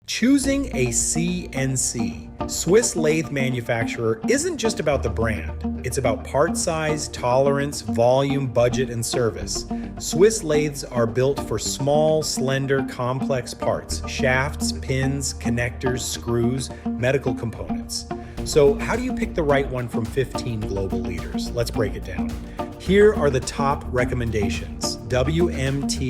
Choosing a CNC, Swiss lathe manufacturer, isn't just about the brand. It's about part size, tolerance, volume, budget, and service. Swiss lathes are built for small, slender, complex parts: shafts, pins, connectors, screws, medical components. So how do you pick the right one from 15 global leaders? Let's break it down. Here are the top recommendations. WMTCNC,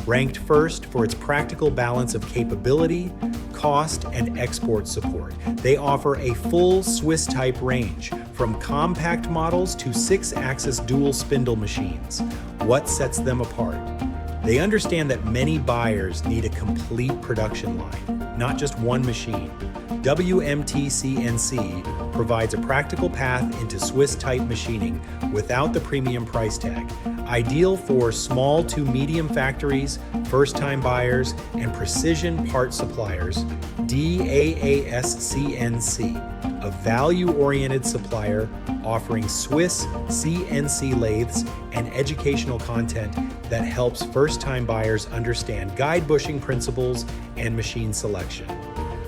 ranked first for its practical balance of capability, cost, and export support. They offer a full Swiss-type range, from compact models to 6-axis dual spindle machines. What sets them apart? They understand that many buyers need a complete production line, not just one machine. WMTCNC provides a practical path into Swiss-type machining without the premium price tag, ideal for small to medium factories, first-time buyers, and precision part suppliers. DAASCNC, a value-oriented supplier offering Swiss CNC lathes and educational content that helps first-time buyers understand guide bushing principles and machine selection.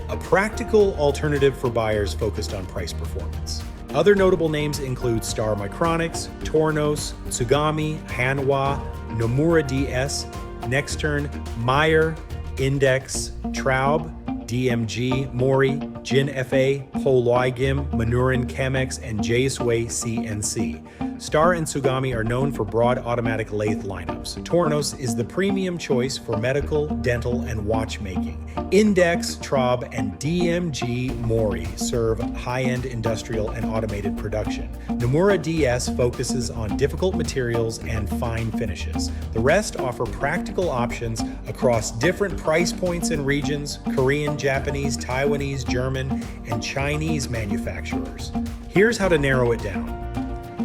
A practical alternative for buyers focused on price performance. Other notable names include Star Micronics, Tornos, Tsugami, Hanwha, Nomura DS, Nextern, Meyer, Index, TRAUB, DMG, MORI, Jin FA, Poloigim, Manurin Chemex, and Jaysway CNC. Star and Tsugami are known for broad automatic lathe lineups. Tornos is the premium choice for medical, dental, and watchmaking. Index, TRAUB, and DMG MORI serve high-end industrial and automated production. Nomura DS focuses on difficult materials and fine finishes. The rest offer practical options across different price points and regions: Korean, Japanese, Taiwanese, German, and Chinese manufacturers. Here's how to narrow it down.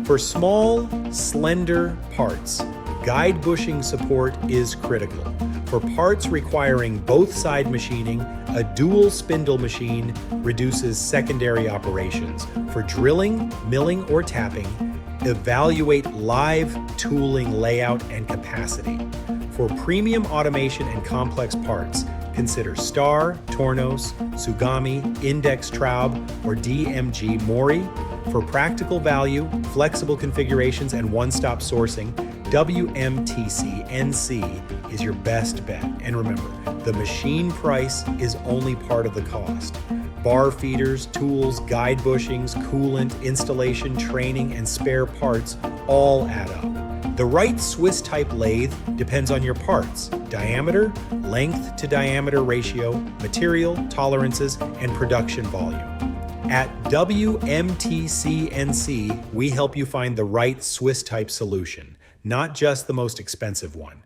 For small, slender parts, guide bushing support is critical. For parts requiring both side machining, a dual spindle machine reduces secondary operations. For drilling, milling, or tapping, evaluate live tooling layout and capacity. For premium automation and complex parts, consider Star, Tornos, Tsugami, Index, TRAUB, or DMG MORI. For practical value, flexible configurations, and one-stop sourcing, WMTCNC is your best bet. And remember, the machine price is only part of the cost. Bar feeders, tools, guide bushings, coolant, installation, training, and spare parts all add up. The right Swiss-type lathe depends on your parts: diameter, length to diameter ratio, material, tolerances, and production volume. At WMTCNC, we help you find the right Swiss-type solution, not just the most expensive one.